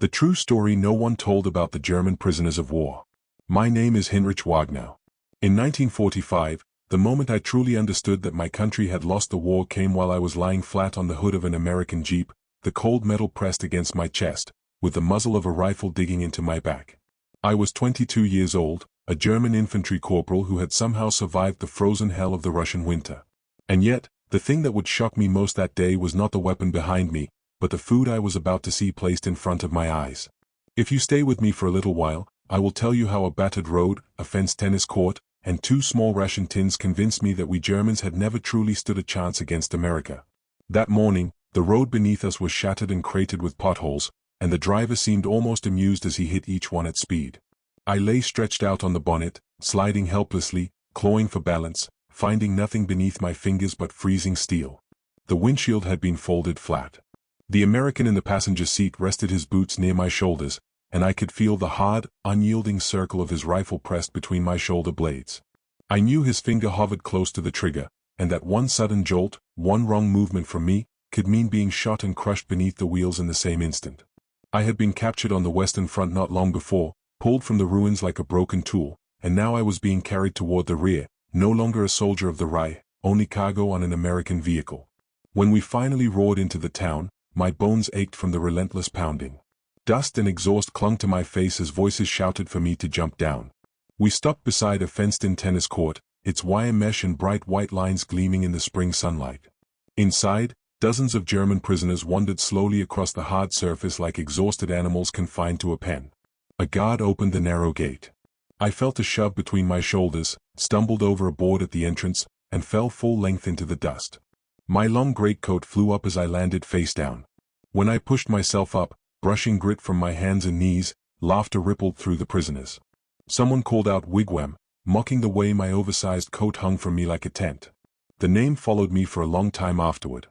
The true story no one told about the German prisoners of war. My name is Heinrich Wagner. In 1945, the moment I truly understood that my country had lost the war came while I was lying flat on the hood of an American Jeep, the cold metal pressed against my chest, with the muzzle of a rifle digging into my back. I was 22 years old, a German infantry corporal who had somehow survived the frozen hell of the Russian winter. And yet, the thing that would shock me most that day was not the weapon behind me, but the food I was about to see placed in front of my eyes. If you stay with me for a little while, I will tell you how a battered road, a fenced tennis court, and 2 small ration tins convinced me that we Germans had never truly stood a chance against America. That morning, the road beneath us was shattered and cratered with potholes, and the driver seemed almost amused as he hit each one at speed. I lay stretched out on the bonnet, sliding helplessly, clawing for balance, finding nothing beneath my fingers but freezing steel. The windshield had been folded flat. The American in the passenger seat rested his boots near my shoulders, and I could feel the hard, unyielding circle of his rifle pressed between my shoulder blades. I knew his finger hovered close to the trigger, and that one sudden jolt, one wrong movement from me, could mean being shot and crushed beneath the wheels in the same instant. I had been captured on the Western Front not long before, pulled from the ruins like a broken tool, and now I was being carried toward the rear, no longer a soldier of the Reich, only cargo on an American vehicle. When we finally roared into the town, my bones ached from the relentless pounding. Dust and exhaust clung to my face as voices shouted for me to jump down. We stopped beside a fenced-in tennis court, its wire mesh and bright white lines gleaming in the spring sunlight. Inside, dozens of German prisoners wandered slowly across the hard surface like exhausted animals confined to a pen. A guard opened the narrow gate. I felt a shove between my shoulders, stumbled over a board at the entrance, and fell full length into the dust. My long greatcoat flew up as I landed face down. When I pushed myself up, brushing grit from my hands and knees, laughter rippled through the prisoners. Someone called out "Wigwam," mocking the way my oversized coat hung from me like a tent. The name followed me for a long time afterward.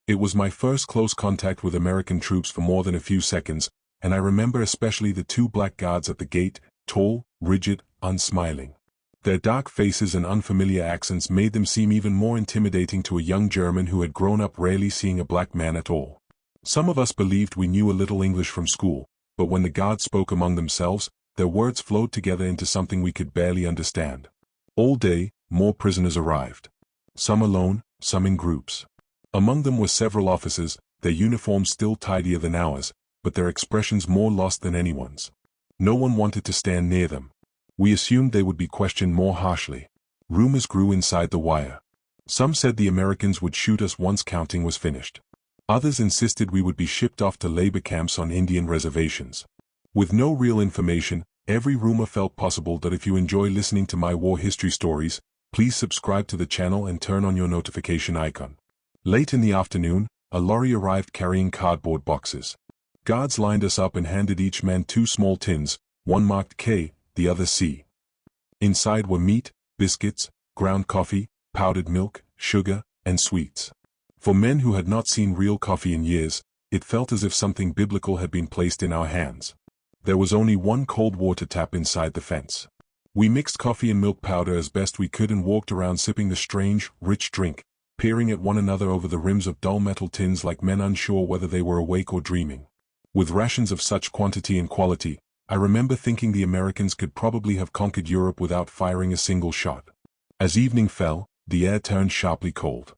It was my first close contact with American troops for more than a few seconds, and I remember especially the 2 black guards at the gate, tall, rigid, unsmiling. Their dark faces and unfamiliar accents made them seem even more intimidating to a young German who had grown up rarely seeing a black man at all. Some of us believed we knew a little English from school, but when the guards spoke among themselves, their words flowed together into something we could barely understand. All day, more prisoners arrived. Some alone, some in groups. Among them were several officers, their uniforms still tidier than ours, but their expressions more lost than anyone's. No one wanted to stand near them. We assumed they would be questioned more harshly. Rumors grew inside the wire. Some said the Americans would shoot us once counting was finished. Others insisted we would be shipped off to labor camps on Indian reservations. With no real information, every rumor felt possible. That if you enjoy listening to my war history stories, please subscribe to the channel and turn on your notification icon. Late in the afternoon, a lorry arrived carrying cardboard boxes. Guards lined us up and handed each man 2 small tins, one marked K, the other C. Inside were meat, biscuits, ground coffee, powdered milk, sugar, and sweets. For men who had not seen real coffee in years, it felt as if something biblical had been placed in our hands. There was only one cold water tap inside the fence. We mixed coffee and milk powder as best we could and walked around sipping the strange, rich drink, peering at one another over the rims of dull metal tins like men unsure whether they were awake or dreaming. With rations of such quantity and quality, I remember thinking the Americans could probably have conquered Europe without firing a single shot. As evening fell, the air turned sharply cold.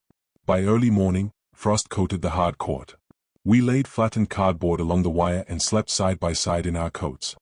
By early morning, frost coated the hard court. We laid flattened cardboard along the wire and slept side by side in our coats.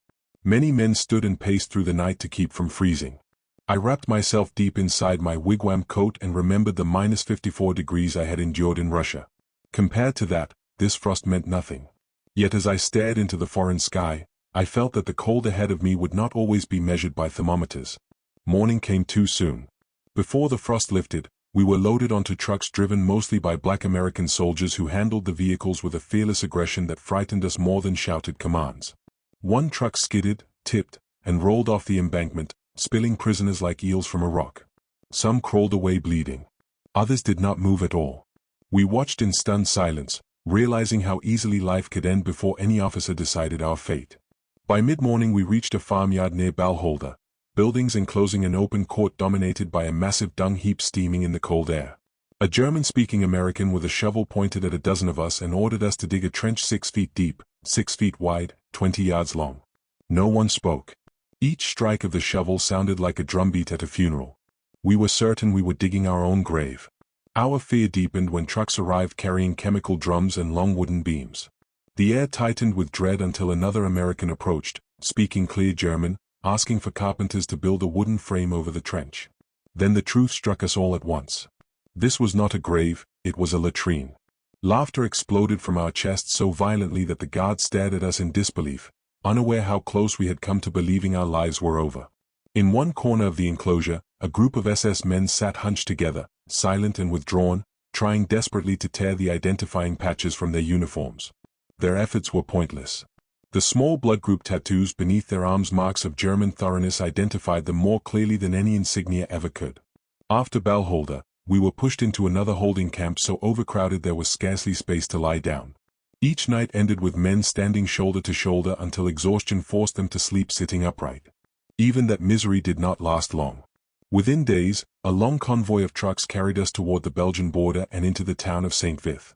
Many men stood and paced through the night to keep from freezing. I wrapped myself deep inside my wigwam coat and remembered the -54 degrees I had endured in Russia. Compared to that, this frost meant nothing. Yet as I stared into the foreign sky, I felt that the cold ahead of me would not always be measured by thermometers. Morning came too soon. Before the frost lifted, we were loaded onto trucks driven mostly by black American soldiers who handled the vehicles with a fearless aggression that frightened us more than shouted commands. One truck skidded, tipped, and rolled off the embankment, spilling prisoners like eels from a rock. Some crawled away bleeding. Others did not move at all. We watched in stunned silence, realizing how easily life could end before any officer decided our fate. By mid-morning we reached a farmyard near Balholder, buildings enclosing an open court dominated by a massive dung heap steaming in the cold air. A German-speaking American with a shovel pointed at a dozen of us and ordered us to dig a trench 6 feet deep, 6 feet wide, 20 yards long. No one spoke. Each strike of the shovel sounded like a drumbeat at a funeral. We were certain we were digging our own grave. Our fear deepened when trucks arrived carrying chemical drums and long wooden beams. The air tightened with dread until another American approached, speaking clear German, asking for carpenters to build a wooden frame over the trench. Then the truth struck us all at once. This was not a grave, it was a latrine. Laughter exploded from our chests so violently that the guards stared at us in disbelief, unaware how close we had come to believing our lives were over. In one corner of the enclosure, a group of SS men sat hunched together, silent and withdrawn, trying desperately to tear the identifying patches from their uniforms. Their efforts were pointless. The small blood group tattoos beneath their arms, marks of German thoroughness, identified them more clearly than any insignia ever could. After Bellholder, we were pushed into another holding camp so overcrowded there was scarcely space to lie down. Each night ended with men standing shoulder to shoulder until exhaustion forced them to sleep sitting upright. Even that misery did not last long. Within days, a long convoy of trucks carried us toward the Belgian border and into the town of St. Vith.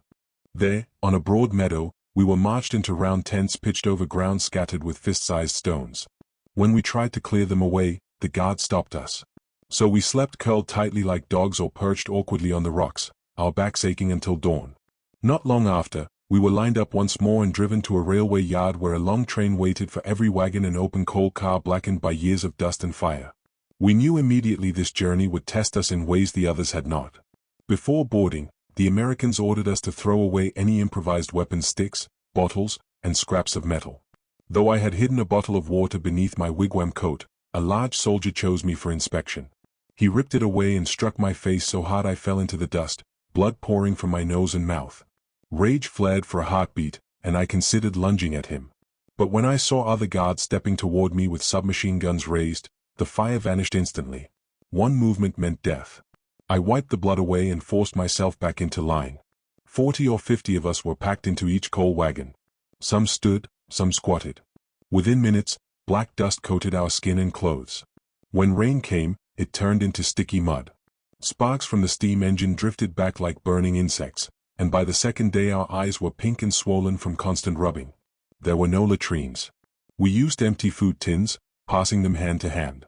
There, on a broad meadow, we were marched into round tents pitched over ground scattered with fist-sized stones. When we tried to clear them away, the guards stopped us. So we slept curled tightly like dogs or perched awkwardly on the rocks, our backs aching until dawn. Not long after, we were lined up once more and driven to a railway yard where a long train waited for every wagon, an open coal car blackened by years of dust and fire. We knew immediately this journey would test us in ways the others had not. Before boarding, the Americans ordered us to throw away any improvised weapons, sticks, bottles, and scraps of metal. Though I had hidden a bottle of water beneath my wigwam coat, a large soldier chose me for inspection. He ripped it away and struck my face so hard I fell into the dust, blood pouring from my nose and mouth. Rage flared for a heartbeat, and I considered lunging at him. But when I saw other guards stepping toward me with submachine guns raised, the fire vanished instantly. One movement meant death. I wiped the blood away and forced myself back into line. 40 or 50 of us were packed into each coal wagon. Some stood, some squatted. Within minutes, black dust coated our skin and clothes. When rain came, it turned into sticky mud. Sparks from the steam engine drifted back like burning insects, and by the second day our eyes were pink and swollen from constant rubbing. There were no latrines. We used empty food tins, passing them hand to hand.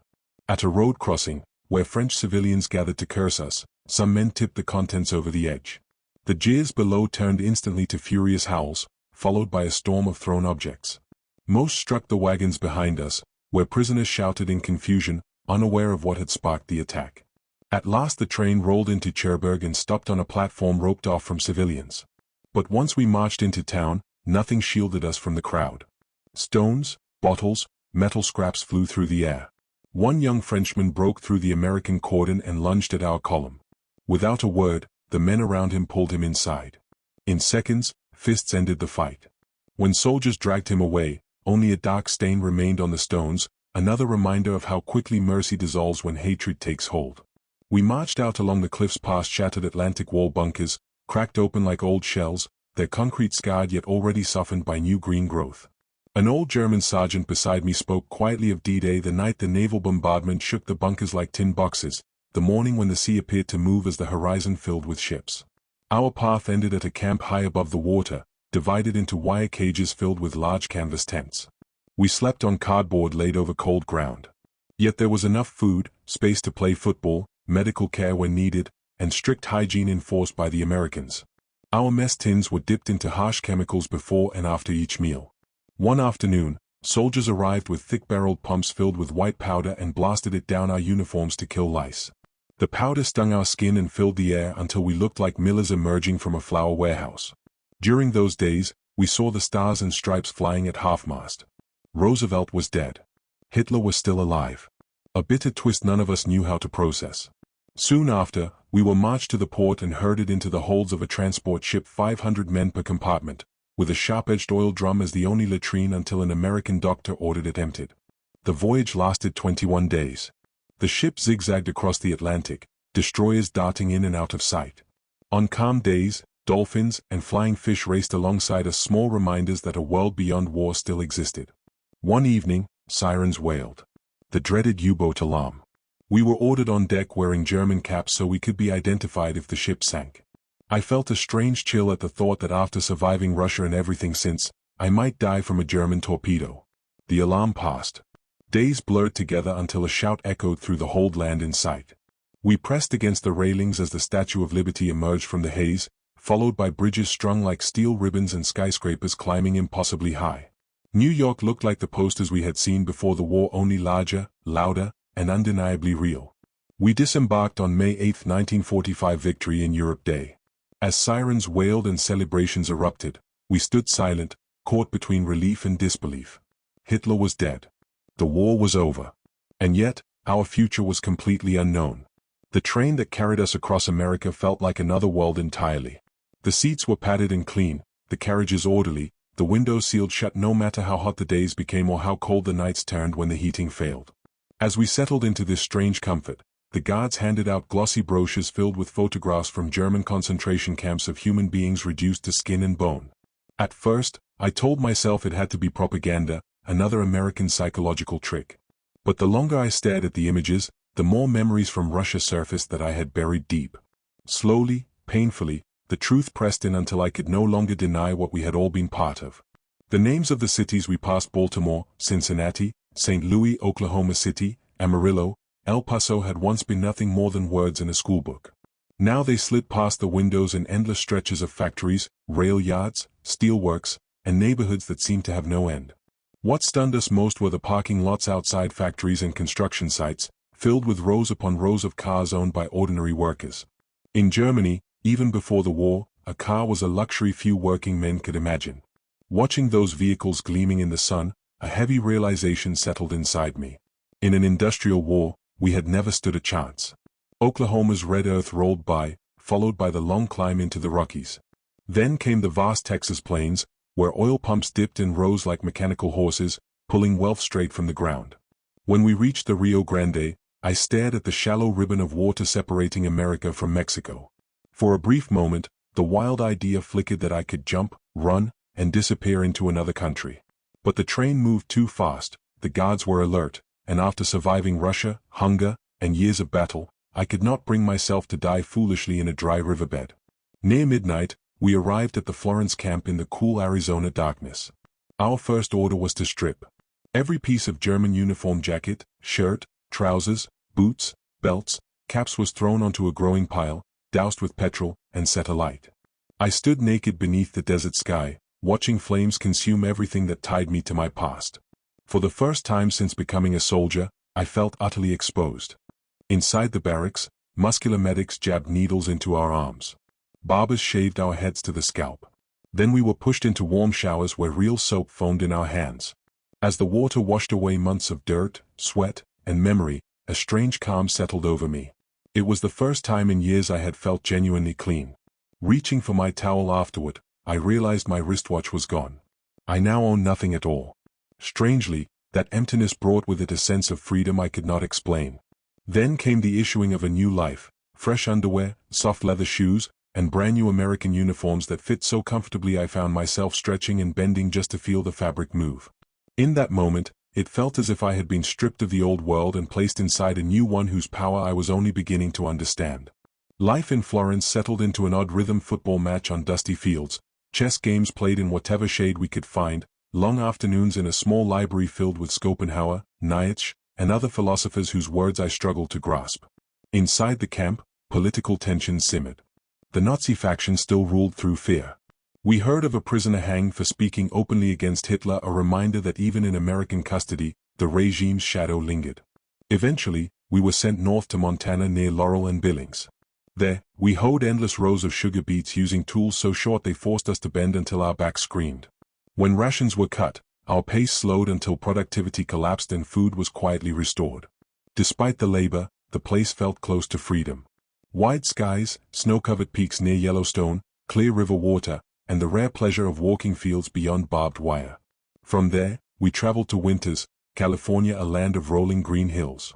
At a road crossing, where French civilians gathered to curse us, some men tipped the contents over the edge. The jeers below turned instantly to furious howls, followed by a storm of thrown objects. Most struck the wagons behind us, where prisoners shouted in confusion, unaware of what had sparked the attack. At last the train rolled into Cherbourg and stopped on a platform roped off from civilians. But once we marched into town, nothing shielded us from the crowd. Stones, bottles, metal scraps flew through the air. One young Frenchman broke through the American cordon and lunged at our column. Without a word, the men around him pulled him inside. In seconds, fists ended the fight. When soldiers dragged him away, only a dark stain remained on the stones, another reminder of how quickly mercy dissolves when hatred takes hold. We marched out along the cliffs past shattered Atlantic wall bunkers, cracked open like old shells, their concrete scarred yet already softened by new green growth. An old German sergeant beside me spoke quietly of D-Day, the night the naval bombardment shook the bunkers like tin boxes, the morning when the sea appeared to move as the horizon filled with ships. Our path ended at a camp high above the water, divided into wire cages filled with large canvas tents. We slept on cardboard laid over cold ground. Yet there was enough food, space to play football, medical care when needed, and strict hygiene enforced by the Americans. Our mess tins were dipped into harsh chemicals before and after each meal. One afternoon, soldiers arrived with thick-barreled pumps filled with white powder and blasted it down our uniforms to kill lice. The powder stung our skin and filled the air until we looked like millers emerging from a flour warehouse. During those days, we saw the stars and stripes flying at half-mast. Roosevelt was dead. Hitler was still alive. A bitter twist none of us knew how to process. Soon after, we were marched to the port and herded into the holds of a transport ship, 500 men per compartment, with a sharp-edged oil drum as the only latrine until an American doctor ordered it emptied. The voyage lasted 21 days. The ship zigzagged across the Atlantic, destroyers darting in and out of sight. On calm days, dolphins and flying fish raced alongside us, small reminders that a world beyond war still existed. One evening, sirens wailed. The dreaded U-boat alarm. We were ordered on deck wearing German caps so we could be identified if the ship sank. I felt a strange chill at the thought that after surviving Russia and everything since, I might die from a German torpedo. The alarm passed. Days blurred together until a shout echoed through the whole land in sight. We pressed against the railings as the Statue of Liberty emerged from the haze, followed by bridges strung like steel ribbons and skyscrapers climbing impossibly high. New York looked like the posters we had seen before the war, only larger, louder, and undeniably real. We disembarked on May 8, 1945, Victory in Europe Day. As sirens wailed and celebrations erupted, we stood silent, caught between relief and disbelief. Hitler was dead. The war was over. And yet, our future was completely unknown. The train that carried us across America felt like another world entirely. The seats were padded and clean, the carriages orderly, the windows sealed shut no matter how hot the days became or how cold the nights turned when the heating failed. As we settled into this strange comfort, the guards handed out glossy brochures filled with photographs from German concentration camps of human beings reduced to skin and bone. At first, I told myself it had to be propaganda, another American psychological trick. But the longer I stared at the images, the more memories from Russia surfaced that I had buried deep. Slowly, painfully, the truth pressed in until I could no longer deny what we had all been part of. The names of the cities we passed: Baltimore, Cincinnati, St. Louis, Oklahoma City, Amarillo, El Paso had once been nothing more than words in a schoolbook. Now they slid past the windows in endless stretches of factories, rail yards, steelworks, and neighborhoods that seemed to have no end. What stunned us most were the parking lots outside factories and construction sites, filled with rows upon rows of cars owned by ordinary workers. In Germany, even before the war, a car was a luxury few working men could imagine. Watching those vehicles gleaming in the sun, a heavy realization settled inside me. In an industrial war, we had never stood a chance. Oklahoma's red earth rolled by, followed by the long climb into the Rockies. Then came the vast Texas plains, where oil pumps dipped in rows like mechanical horses, pulling wealth straight from the ground. When we reached the Rio Grande, I stared at the shallow ribbon of water separating America from Mexico. For a brief moment, the wild idea flickered that I could jump, run, and disappear into another country. But the train moved too fast, the guards were alert, and after surviving Russia, hunger, and years of battle, I could not bring myself to die foolishly in a dry riverbed. Near midnight, we arrived at the Florence camp in the cool Arizona darkness. Our first order was to strip. Every piece of German uniform, jacket, shirt, trousers, boots, belts, caps was thrown onto a growing pile, doused with petrol, and set alight. I stood naked beneath the desert sky, watching flames consume everything that tied me to my past. For the first time since becoming a soldier, I felt utterly exposed. Inside the barracks, muscular medics jabbed needles into our arms. Barbers shaved our heads to the scalp. Then we were pushed into warm showers where real soap foamed in our hands. As the water washed away months of dirt, sweat, and memory, a strange calm settled over me. It was the first time in years I had felt genuinely clean. Reaching for my towel afterward, I realized my wristwatch was gone. I now owned nothing at all. Strangely, that emptiness brought with it a sense of freedom I could not explain. Then came the issuing of a new life, fresh underwear, soft leather shoes, and brand new American uniforms that fit so comfortably I found myself stretching and bending just to feel the fabric move. In that moment, it felt as if I had been stripped of the old world and placed inside a new one whose power I was only beginning to understand. Life in Florence settled into an odd rhythm: football match on dusty fields, chess games played in whatever shade we could find, long afternoons in a small library filled with Schopenhauer, Nietzsche, and other philosophers whose words I struggled to grasp. Inside the camp, political tensions simmered. The Nazi faction still ruled through fear. We heard of a prisoner hanged for speaking openly against Hitler, a reminder that even in American custody, the regime's shadow lingered. Eventually, we were sent north to Montana near Laurel and Billings. There, we hoed endless rows of sugar beets using tools so short they forced us to bend until our backs screamed. When rations were cut, our pace slowed until productivity collapsed and food was quietly restored. Despite the labor, the place felt close to freedom. Wide skies, snow-covered peaks near Yellowstone, clear river water, and the rare pleasure of walking fields beyond barbed wire. From there, we traveled to Winters, California, a land of rolling green hills.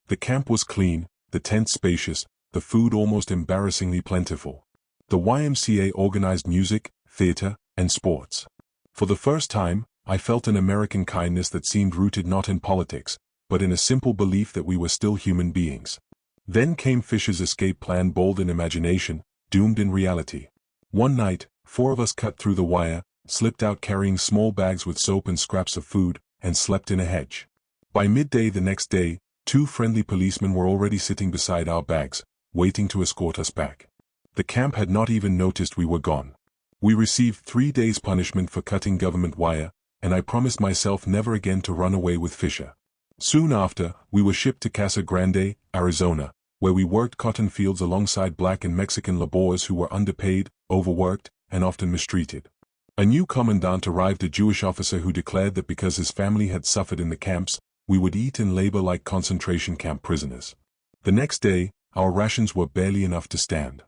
The camp was clean, the tent spacious, the food almost embarrassingly plentiful. The YMCA organized music, theater, and sports. For the first time, I felt an American kindness that seemed rooted not in politics, but in a simple belief that we were still human beings. Then came Fisher's escape plan, bold in imagination, doomed in reality. One night, 4 of us cut through the wire, slipped out carrying small bags with soap and scraps of food, and slept in a hedge. By midday the next day, 2 friendly policemen were already sitting beside our bags, waiting to escort us back. The camp had not even noticed we were gone. We received 3 days' punishment for cutting government wire, and I promised myself never again to run away with Fisher. Soon after, we were shipped to Casa Grande, Arizona, where we worked cotton fields alongside black and Mexican laborers who were underpaid, overworked, and often mistreated. A new commandant arrived, a Jewish officer who declared that because his family had suffered in the camps, we would eat and labor like concentration camp prisoners. The next day, our rations were barely enough to stand.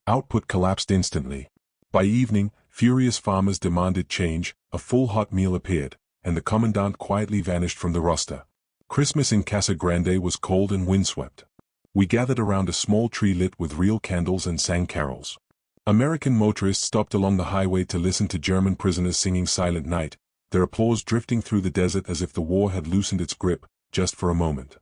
Output collapsed instantly. By evening, furious farmers demanded change, a full hot meal appeared, and the commandant quietly vanished from the roster. Christmas in Casa Grande was cold and windswept. We gathered around a small tree lit with real candles and sang carols. American motorists stopped along the highway to listen to German prisoners singing Silent Night, their applause drifting through the desert as if the war had loosened its grip, just for a moment.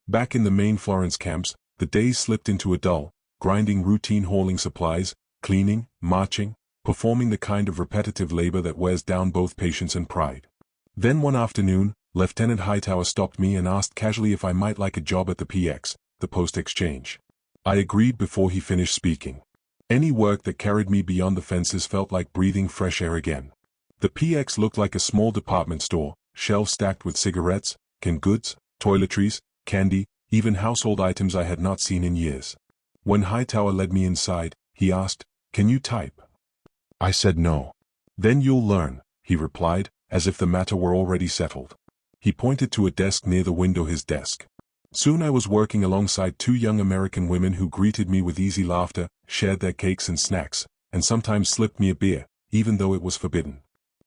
Back in the main Florence camps, the days slipped into a dull, grinding routine, hauling supplies, cleaning, marching, performing the kind of repetitive labor that wears down both patience and pride. Then one afternoon, Lieutenant Hightower stopped me and asked casually if I might like a job at the PX, the Post Exchange. I agreed before he finished speaking. Any work that carried me beyond the fences felt like breathing fresh air again. The PX looked like a small department store, shelves stacked with cigarettes, canned goods, toiletries, candy, even household items I had not seen in years. When Hightower led me inside, he asked, "Can you type?" I said no. "Then you'll learn," he replied, as if the matter were already settled. He pointed to a desk near the window, his desk. Soon I was working alongside 2 young American women who greeted me with easy laughter, shared their cakes and snacks, and sometimes slipped me a beer, even though it was forbidden.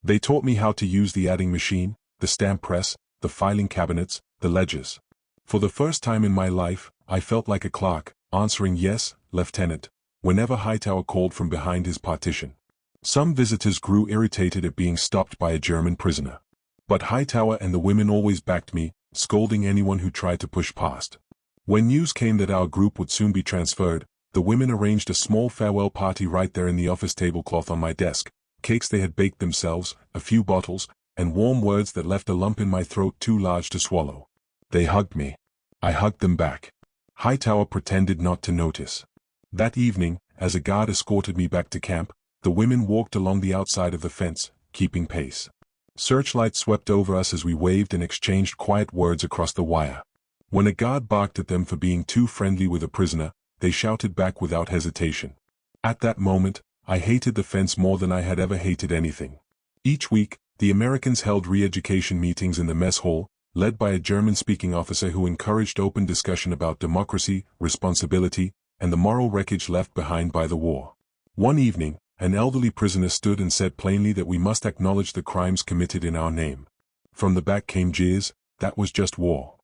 They taught me how to use the adding machine, the stamp press, the filing cabinets, the ledgers. For the first time in my life, I felt like a clerk, answering "Yes, Lieutenant," whenever Hightower called from behind his partition. Some visitors grew irritated at being stopped by a German prisoner. But Hightower and the women always backed me, scolding anyone who tried to push past. When news came that our group would soon be transferred, the women arranged a small farewell party right there in the office tablecloth on my desk, cakes they had baked themselves, a few bottles, and warm words that left a lump in my throat too large to swallow. They hugged me. I hugged them back. Hightower pretended not to notice. That evening, as a guard escorted me back to camp, the women walked along the outside of the fence, keeping pace. Searchlights swept over us as we waved and exchanged quiet words across the wire. When a guard barked at them for being too friendly with a prisoner, they shouted back without hesitation. At that moment, I hated the fence more than I had ever hated anything. Each week, the Americans held re-education meetings in the mess hall, led by a German-speaking officer who encouraged open discussion about democracy, responsibility, and the moral wreckage left behind by the war. One evening, an elderly prisoner stood and said plainly that we must acknowledge the crimes committed in our name. From the back came jeers, "That was just war."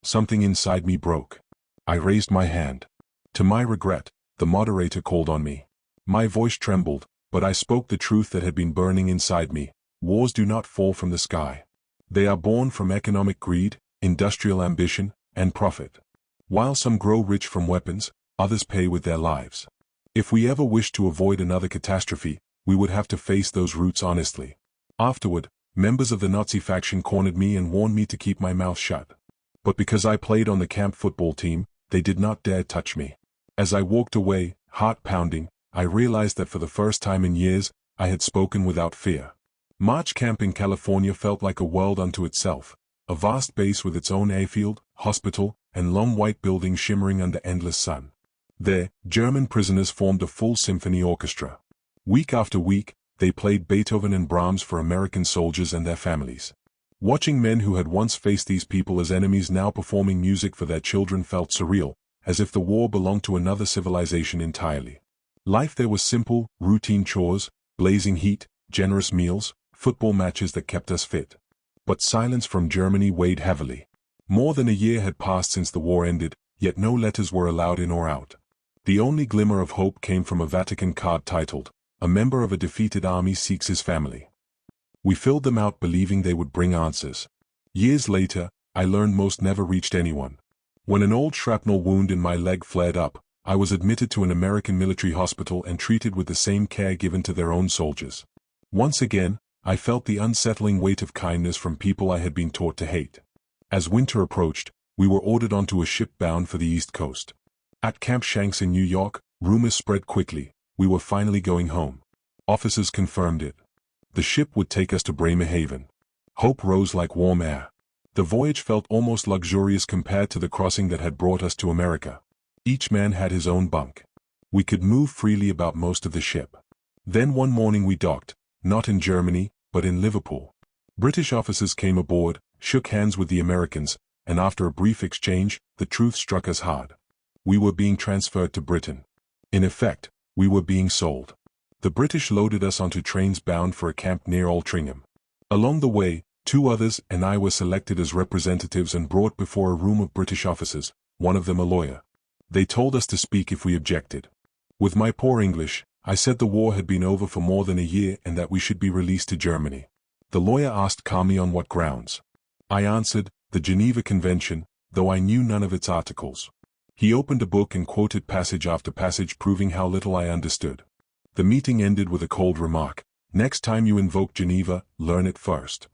Something inside me broke. I raised my hand. To my regret, the moderator called on me. My voice trembled, but I spoke the truth that had been burning inside me. Wars do not fall from the sky. They are born from economic greed, industrial ambition, and profit. While some grow rich from weapons, others pay with their lives. If we ever wished to avoid another catastrophe, we would have to face those roots honestly. Afterward, members of the Nazi faction cornered me and warned me to keep my mouth shut. But because I played on the camp football team, they did not dare touch me. As I walked away, heart pounding, I realized that for the first time in years, I had spoken without fear. March Camp in California felt like a world unto itself, a vast base with its own airfield, hospital, and long white buildings shimmering under endless sun. There, German prisoners formed a full symphony orchestra. Week after week, they played Beethoven and Brahms for American soldiers and their families. Watching men who had once faced these people as enemies now performing music for their children felt surreal, as if the war belonged to another civilization entirely. Life there was simple, routine chores, blazing heat, generous meals, football matches that kept us fit. But silence from Germany weighed heavily. More than a year had passed since the war ended, yet no letters were allowed in or out. The only glimmer of hope came from a Vatican card titled, "A member of a defeated army seeks his family." We filled them out believing they would bring answers. Years later, I learned most never reached anyone. When an old shrapnel wound in my leg flared up, I was admitted to an American military hospital and treated with the same care given to their own soldiers. Once again, I felt the unsettling weight of kindness from people I had been taught to hate. As winter approached, we were ordered onto a ship bound for the East Coast. At Camp Shanks in New York, rumors spread quickly. We were finally going home. Officers confirmed it. The ship would take us to Bremerhaven. Hope rose like warm air. The voyage felt almost luxurious compared to the crossing that had brought us to America. Each man had his own bunk. We could move freely about most of the ship. Then one morning we docked, not in Germany, but in Liverpool. British officers came aboard, shook hands with the Americans, and after a brief exchange, the truth struck us hard. We were being transferred to Britain. In effect, we were being sold. The British loaded us onto trains bound for a camp near Altrincham. Along the way, 2 others and I were selected as representatives and brought before a room of British officers, one of them a lawyer. They told us to speak if we objected. With my poor English, I said the war had been over for more than a year and that we should be released to Germany. The lawyer asked calmly on what grounds. I answered, the Geneva Convention, though I knew none of its articles. He opened a book and quoted passage after passage proving how little I understood. The meeting ended with a cold remark, next time you invoke Geneva, learn it first.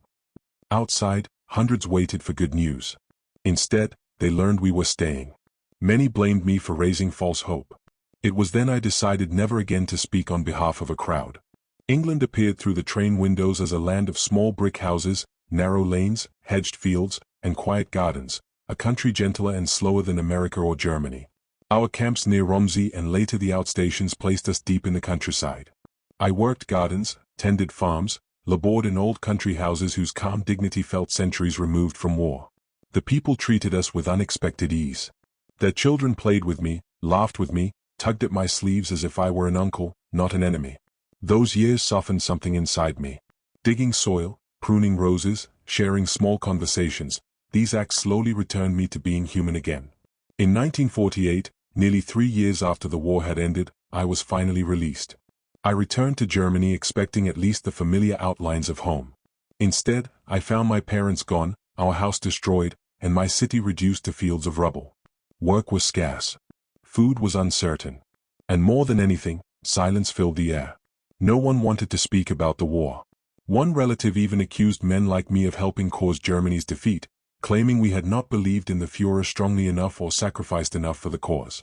Outside, hundreds waited for good news. Instead, they learned we were staying. Many blamed me for raising false hope. It was then I decided never again to speak on behalf of a crowd. England appeared through the train windows as a land of small brick houses, narrow lanes, hedged fields, and quiet gardens, a country gentler and slower than America or Germany. Our camps near Romsey and later the outstations placed us deep in the countryside. I worked gardens, tended farms, labored in old country houses whose calm dignity felt centuries removed from war. The people treated us with unexpected ease. Their children played with me, laughed with me, tugged at my sleeves as if I were an uncle, not an enemy. Those years softened something inside me. Digging soil, pruning roses, sharing small conversations, these acts slowly returned me to being human again. In 1948, nearly 3 years after the war had ended, I was finally released. I returned to Germany expecting at least the familiar outlines of home. Instead, I found my parents gone, our house destroyed, and my city reduced to fields of rubble. Work was scarce. Food was uncertain. And more than anything, silence filled the air. No one wanted to speak about the war. One relative even accused men like me of helping cause Germany's defeat, claiming we had not believed in the Führer strongly enough or sacrificed enough for the cause.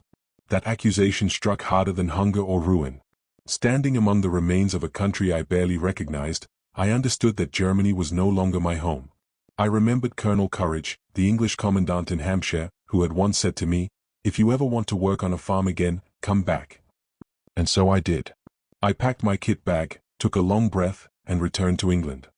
That accusation struck harder than hunger or ruin. Standing among the remains of a country I barely recognized, I understood that Germany was no longer my home. I remembered Colonel Courage, the English commandant in Hampshire, who had once said to me, "If you ever want to work on a farm again, come back." And so I did. I packed my kit bag, took a long breath, and returned to England.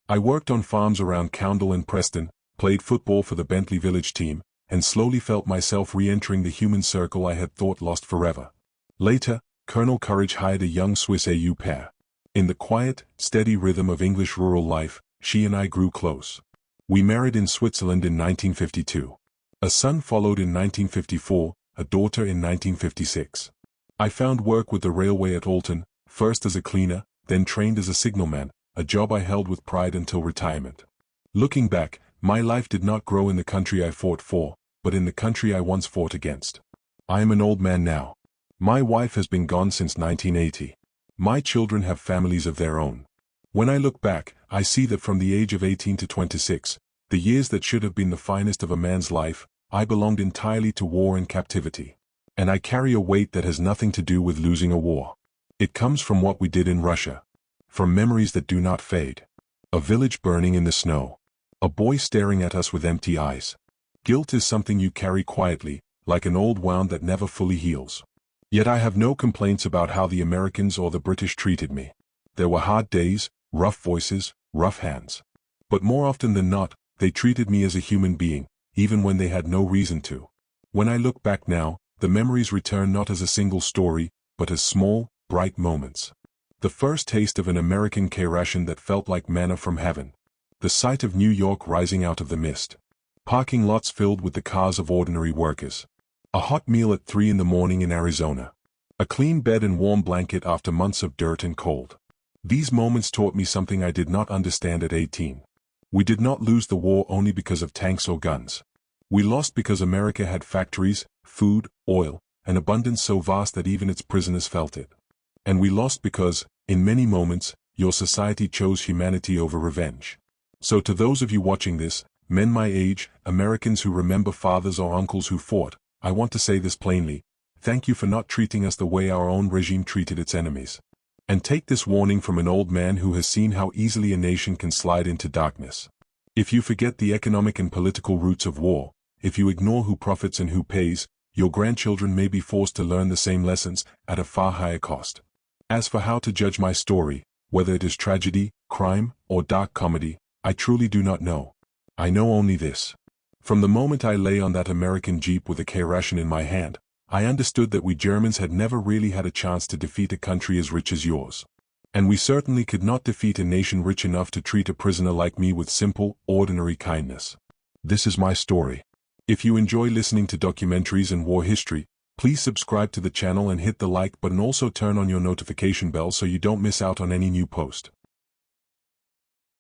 I worked on farms around Coundle and Preston, played football for the Bentley Village team, and slowly felt myself re-entering the human circle I had thought lost forever. Later, Colonel Courage hired a young Swiss au pair. In the quiet, steady rhythm of English rural life, she and I grew close. We married in Switzerland in 1952. A son followed in 1954, a daughter in 1956. I found work with the railway at Alton, first as a cleaner, then trained as a signalman, a job I held with pride until retirement. Looking back, my life did not grow in the country I fought for, but in the country I once fought against. I am an old man now. My wife has been gone since 1980. My children have families of their own. When I look back, I see that from the age of 18 to 26, the years that should have been the finest of a man's life, I belonged entirely to war and captivity. And I carry a weight that has nothing to do with losing a war. It comes from what we did in Russia. From memories that do not fade. A village burning in the snow. A boy staring at us with empty eyes. Guilt is something you carry quietly, like an old wound that never fully heals. Yet I have no complaints about how the Americans or the British treated me. There were hard days, rough voices, rough hands. But more often than not, they treated me as a human being, even when they had no reason to. When I look back now, the memories return not as a single story, but as small, bright moments. The first taste of an American K-ration that felt like manna from heaven. The sight of New York rising out of the mist. Parking lots filled with the cars of ordinary workers. A hot meal at 3 in the morning in Arizona. A clean bed and warm blanket after months of dirt and cold. These moments taught me something I did not understand at 18. We did not lose the war only because of tanks or guns. We lost because America had factories, food, oil, an abundance so vast that even its prisoners felt it. And we lost because, in many moments, your society chose humanity over revenge. So to those of you watching this, men my age, Americans who remember fathers or uncles who fought, I want to say this plainly: thank you for not treating us the way our own regime treated its enemies. And take this warning from an old man who has seen how easily a nation can slide into darkness. If you forget the economic and political roots of war, if you ignore who profits and who pays, your grandchildren may be forced to learn the same lessons at a far higher cost. As for how to judge my story, whether it is tragedy, crime, or dark comedy, I truly do not know. I know only this. From the moment I lay on that American Jeep with a K-ration in my hand, I understood that we Germans had never really had a chance to defeat a country as rich as yours. And we certainly could not defeat a nation rich enough to treat a prisoner like me with simple, ordinary kindness. This is my story. If you enjoy listening to documentaries and war history, please subscribe to the channel and hit the like button. Also turn on your notification bell so you don't miss out on any new post.